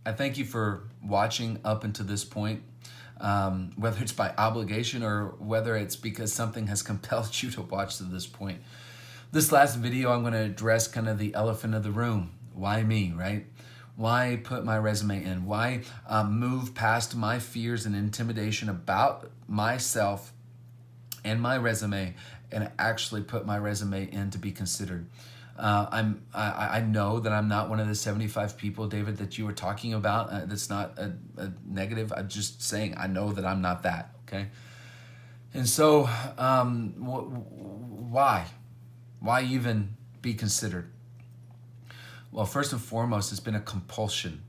I thank you for watching up until this point, whether it's by obligation or whether it's because something has compelled you to watch to this point. This last video, I'm going to address kind of the elephant of the room. Why me, right? Why put my resume in? Why move past my fears and intimidation about myself and my resume and actually put my resume in to be considered? I know that I'm not one of the 75 people, David, that you were talking about. That's not a negative. I'm just saying I know that I'm not that, okay? And so why? Why even be considered? Well, first and foremost, it's been a compulsion,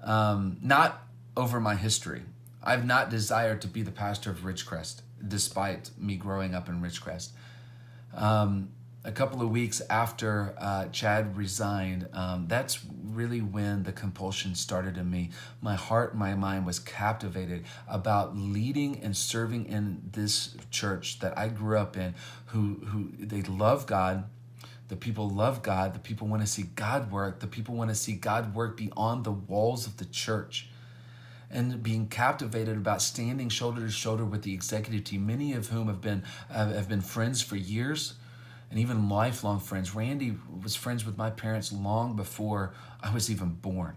not over my history. I've not desired to be the pastor of Ridgecrest, despite me growing up in Ridgecrest. A couple of weeks after Chad resigned, that's really when the compulsion started in me. My heart, my mind was captivated about leading and serving in this church that I grew up in, who they love God. The people love God. The people want to see God work. The people want to see God work beyond the walls of the church. And being captivated about standing shoulder to shoulder with the executive team, many of whom have been friends for years, and even lifelong friends. Randy was friends with my parents long before I was even born.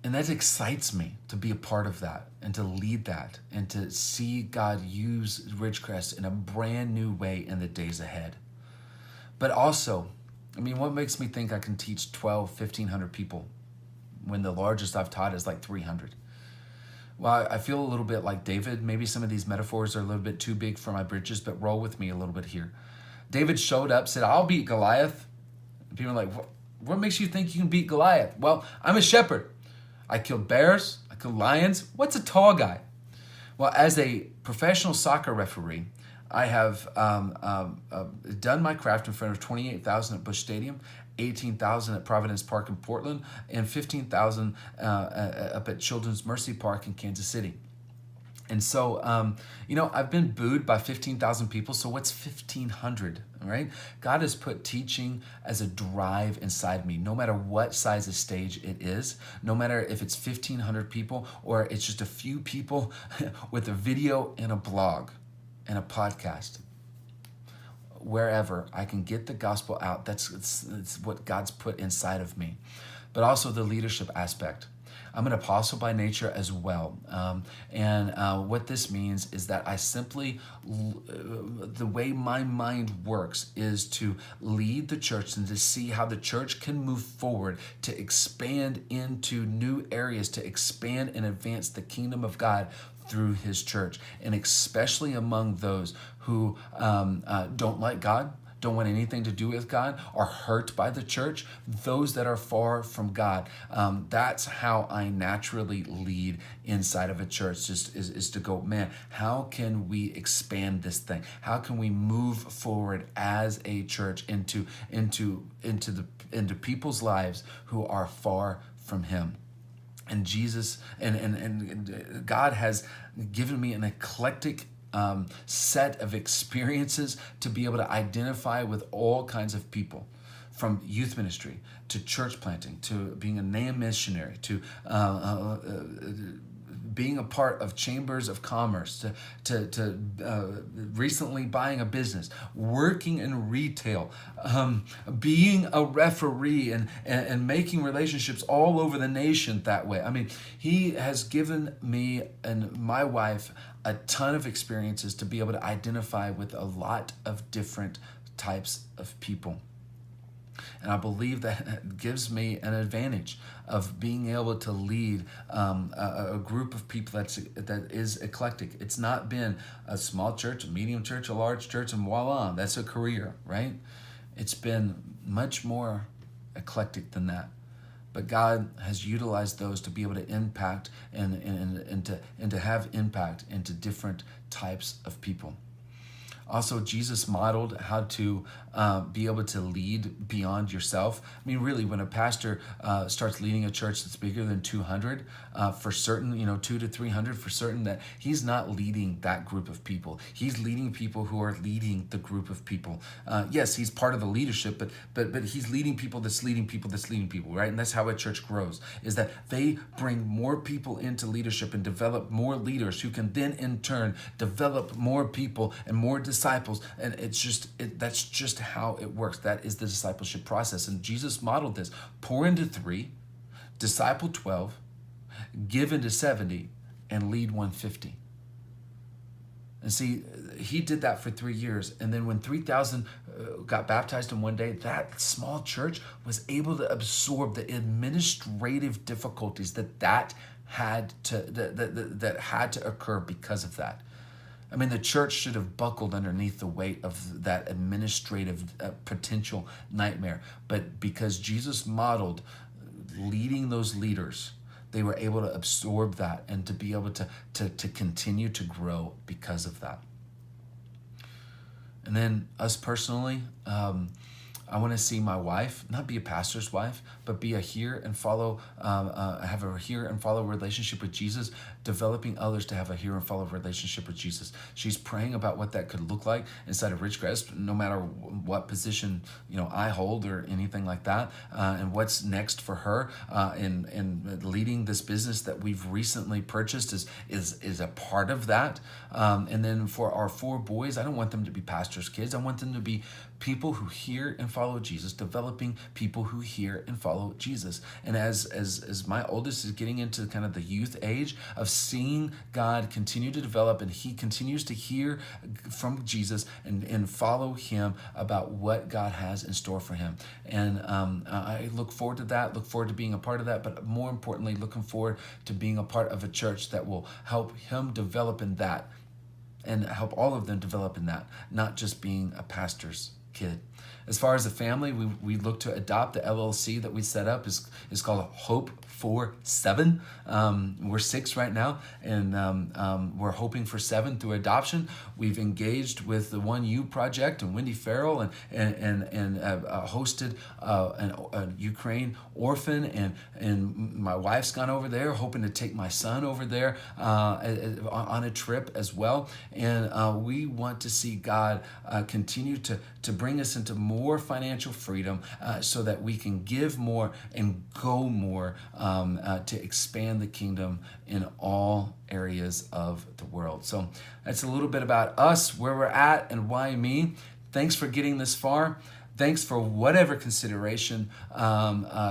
And that excites me to be a part of that and to lead that and to see God use Ridgecrest in a brand new way in the days ahead. But also, I mean, what makes me think I can teach 1,500 people when the largest I've taught is like 300? Well, I feel a little bit like David. Maybe some of these metaphors are a little bit too big for my britches, but roll with me a little bit here. David showed up, said, I'll beat Goliath. And people are like, what makes you think you can beat Goliath? Well, I'm a shepherd. I killed bears. I killed lions. What's a tall guy? Well, as a professional soccer referee, I have done my craft in front of 28,000 at Busch Stadium, 18,000 at Providence Park in Portland, and 15,000 up at Children's Mercy Park in Kansas City. And so, I've been booed by 15,000 people, so what's 1,500, right? God has put teaching as a drive inside me, no matter what size of stage it is, no matter if it's 1,500 people or it's just a few people with a video and a blog and a podcast. Wherever I can get the gospel out, that's what God's put inside of me. But also the leadership aspect. I'm an apostle by nature as well. What this means is that I simply, the way my mind works is to lead the church and to see how the church can move forward, to expand into new areas, to expand and advance the kingdom of God through his church, and especially among those who don't like God, don't want anything to do with God, are hurt by the church, those that are far from God. That's how I naturally lead inside of a church, just is to go, man, how can we expand this thing? How can we move forward as a church into people's lives who are far from him? And Jesus and God has given me an eclectic set of experiences to be able to identify with all kinds of people, from youth ministry to church planting to being a NAM missionary to being a part of chambers of commerce, to recently buying a business, working in retail, being a referee and making relationships all over the nation that way. I mean, he has given me and my wife a ton of experiences to be able to identify with a lot of different types of people. And I believe that gives me an advantage of being able to lead a group of people that is eclectic. It's not been a small church, a medium church, a large church, and voila, that's a career, right? It's been much more eclectic than that. But God has utilized those to be able to impact and to have impact into different types of people. Also, Jesus modeled how to be able to lead beyond yourself. I mean, really, when a pastor starts leading a church that's bigger than 200, for certain, 2 to 300 for certain, that he's not leading that group of people. He's leading people who are leading the group of people. Yes, he's part of the leadership, but he's leading people that's leading people that's leading people, right? And that's how a church grows, is that they bring more people into leadership and develop more leaders who can then in turn develop more people and more disciples. And that's just how it works. That is the discipleship process. And Jesus modeled this: pour into 3, disciple 12, give into 70, and lead 150. And see, he did that for 3 years. And then when 3,000 got baptized in one day, that small church was able to absorb the administrative difficulties that had to occur because of that. I mean, the church should have buckled underneath the weight of that administrative potential nightmare. But because Jesus modeled leading those leaders, they were able to absorb that and to be able to continue to grow because of that. And then us personally, I want to see my wife not be a pastor's wife, but be a hear and follow, have a hear and follow relationship with Jesus, developing others to have a hear and follow relationship with Jesus. She's praying about what that could look like inside of Ridgecrest, no matter what position I hold or anything like that, and what's next for her in leading this business that we've recently purchased is a part of that. And then for our 4 boys, I don't want them to be pastors' kids. I want them to be people who hear and follow Jesus, developing people who hear and follow Jesus. And as my oldest is getting into kind of the youth age of seeing God continue to develop, and he continues to hear from Jesus and follow him about what God has in store for him. And I look forward to that, look forward to being a part of that, but more importantly, looking forward to being a part of a church that will help him develop in that and help all of them develop in that, not just being a pastor's kid. As far as the family, we look to adopt the LLC that we set up is called Hope for 7. We're 6 right now, and we're hoping for 7 through adoption. We've engaged with the One U Project and Wendy Farrell and hosted a Ukraine orphan, and my wife's gone over there, hoping to take my son over there on a trip as well. And we want to see God continue to bring us into more financial freedom so that we can give more and go more to expand the kingdom in all areas of the world. So that's a little bit about us, where we're at, and why me. Thanks for getting this far. Thanks for whatever consideration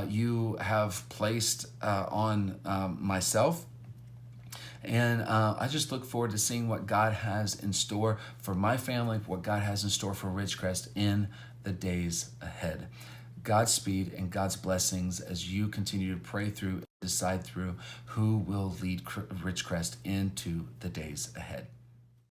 you have placed on myself. And I just look forward to seeing what God has in store for my family, what God has in store for Ridgecrest in the days ahead. Godspeed and God's blessings as you continue to pray through, decide through who will lead Ridgecrest into the days ahead.